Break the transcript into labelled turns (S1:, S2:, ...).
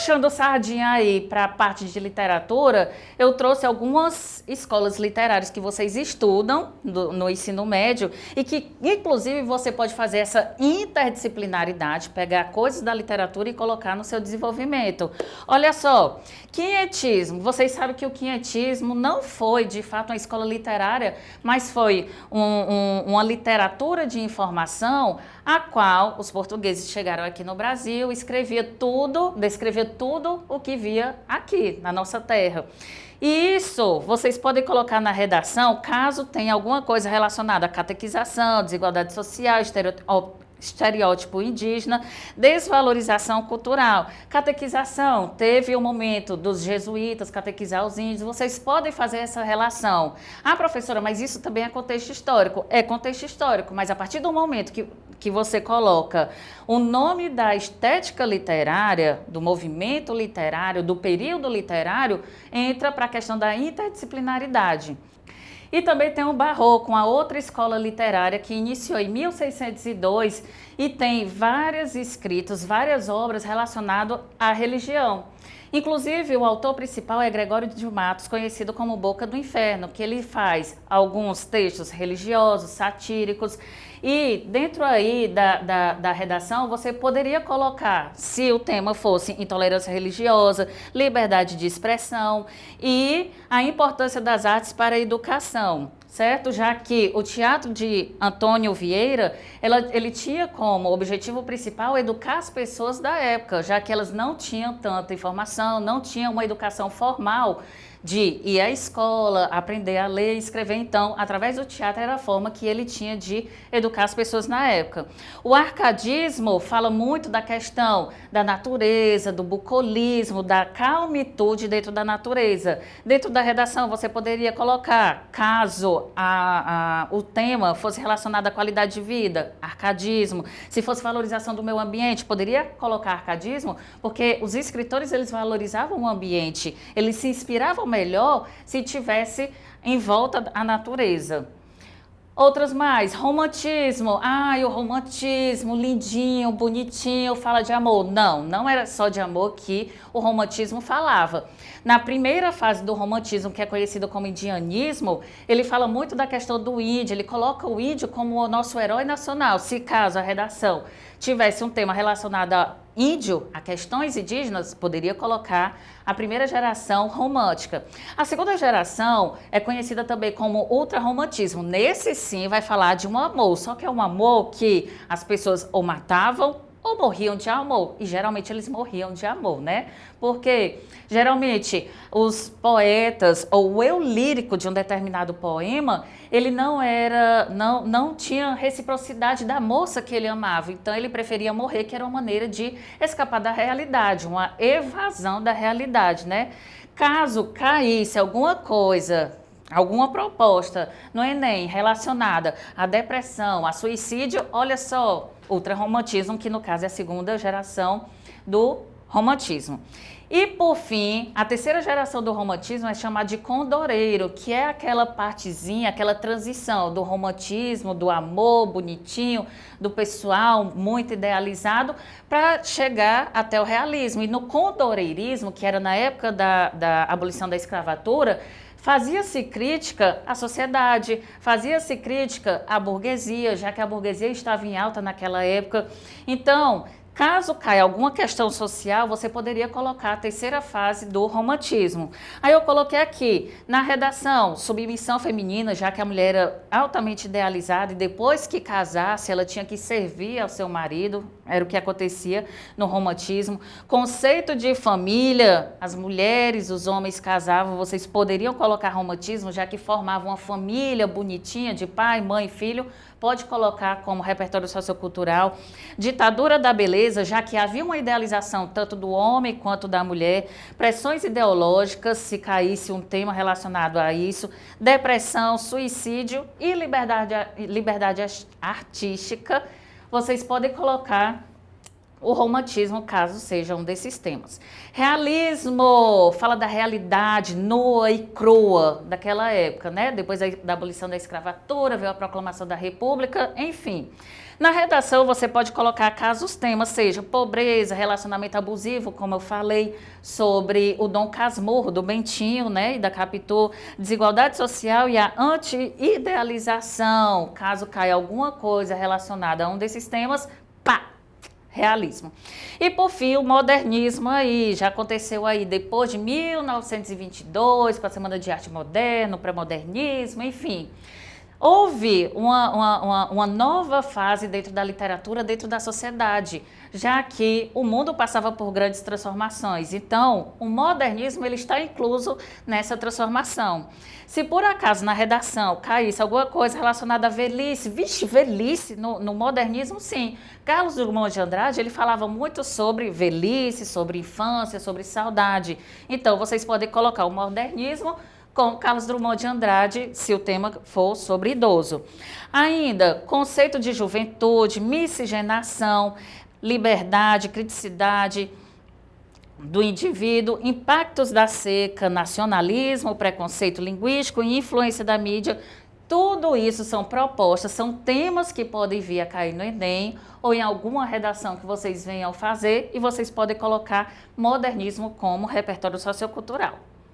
S1: puxando sardinha aí para a parte de literatura, eu trouxe algumas escolas literárias que vocês estudam no ensino médio e que, inclusive, você pode fazer essa interdisciplinaridade, pegar coisas da literatura e colocar no seu desenvolvimento. Olha só, quinhentismo. Vocês sabem que o quinhentismo não foi, de fato, uma escola literária, mas foi uma literatura de informação a qual os portugueses chegaram aqui no Brasil, descrevia tudo o que via aqui na nossa terra. E isso vocês podem colocar na redação caso tenha alguma coisa relacionada à catequização, desigualdade social, estereótipo indígena, desvalorização cultural. Catequização, teve o momento dos jesuítas catequizar os índios, vocês podem fazer essa relação. Ah, professora, mas isso também é contexto histórico. É contexto histórico, mas a partir do momento que você coloca o nome da estética literária, do movimento literário, do período literário, entra para a questão da interdisciplinaridade. E também tem o Barroco, uma outra escola literária que iniciou em 1602 e tem vários escritos, várias obras relacionadas à religião. Inclusive, o autor principal é Gregório de Matos, conhecido como Boca do Inferno, que ele faz alguns textos religiosos, satíricos, e dentro aí da redação você poderia colocar, se o tema fosse intolerância religiosa, liberdade de expressão e a importância das artes para a educação, certo? Já que o teatro de Antônio Vieira, ele tinha como objetivo principal educar as pessoas da época, já que elas não tinham tanta informação, não tinham uma educação formal de ir à escola, aprender a ler e escrever. Então, através do teatro era a forma que ele tinha de educar as pessoas na época. O arcadismo fala muito da questão da natureza, do bucolismo, da calmitude dentro da natureza. Dentro da redação você poderia colocar, caso o tema fosse relacionado à qualidade de vida, arcadismo. Se fosse valorização do meio ambiente, poderia colocar arcadismo, porque os escritores eles valorizavam o ambiente, eles se inspiravam melhor se tivesse em volta a natureza. Outras mais, romantismo. Ai, o romantismo, lindinho, bonitinho, fala de amor. Não, não era só de amor que o romantismo falava. Na primeira fase do romantismo, que é conhecido como indianismo, ele fala muito da questão do índio, ele coloca o índio como o nosso herói nacional. Se caso a redação tivesse um tema relacionado a índio, a questões indígenas, poderia colocar a primeira geração romântica. A segunda geração é conhecida também como ultrarromantismo. Nesse sim vai falar de um amor, só que é um amor que as pessoas ou matavam ou morriam de amor, e geralmente eles morriam de amor, né? Porque geralmente os poetas ou o eu lírico de um determinado poema, ele não tinha reciprocidade da moça que ele amava, então ele preferia morrer, que era uma maneira de escapar da realidade, uma evasão da realidade, né? Caso caísse alguma coisa, alguma proposta no Enem relacionada à depressão, a suicídio, olha só, ultrarromantismo, que no caso é a segunda geração do romantismo. E por fim, a terceira geração do romantismo é chamada de condoreiro, que é aquela partezinha, aquela transição do romantismo, do amor bonitinho, do pessoal muito idealizado, para chegar até o realismo. E no condoreirismo, que era na época da abolição da escravatura, fazia-se crítica à sociedade, fazia-se crítica à burguesia, já que a burguesia estava em alta naquela época. Então, caso caia alguma questão social, você poderia colocar a terceira fase do romantismo. Aí eu coloquei aqui, na redação, submissão feminina, já que a mulher era altamente idealizada e depois que casasse, ela tinha que servir ao seu marido, era o que acontecia no romantismo. Conceito de família, as mulheres, os homens casavam, vocês poderiam colocar romantismo, já que formavam uma família bonitinha de pai, mãe e filho, pode colocar como repertório sociocultural. Ditadura da beleza, já que havia uma idealização tanto do homem quanto da mulher. Pressões ideológicas, se caísse um tema relacionado a isso. Depressão, suicídio e liberdade artística. Vocês podem colocar o romantismo, caso seja um desses temas. Realismo, fala da realidade nua e crua daquela época, né? Depois da abolição da escravatura, veio a proclamação da República, enfim. Na redação você pode colocar caso os temas sejam pobreza, relacionamento abusivo, como eu falei sobre o Dom Casmurro, do Bentinho, né, e da Capitu, desigualdade social e a anti-idealização. Caso caia alguma coisa relacionada a um desses temas, pá! Realismo. E por fim, o modernismo aí, já aconteceu aí depois de 1922, com a Semana de Arte Moderna, o pré-modernismo, enfim. Houve uma nova fase dentro da literatura, dentro da sociedade, já que o mundo passava por grandes transformações. Então, o modernismo ele está incluso nessa transformação. Se por acaso na redação caísse alguma coisa relacionada à velhice, vixe, velhice no modernismo, sim. Carlos Drummond de Andrade, ele falava muito sobre velhice, sobre infância, sobre saudade. Então, vocês podem colocar o modernismo com Carlos Drummond de Andrade, se o tema for sobre idoso. Ainda, conceito de juventude, miscigenação, liberdade, criticidade do indivíduo, impactos da seca, nacionalismo, preconceito linguístico e influência da mídia. Tudo isso são propostas, são temas que podem vir a cair no Enem ou em alguma redação que vocês venham fazer e vocês podem colocar modernismo como repertório sociocultural.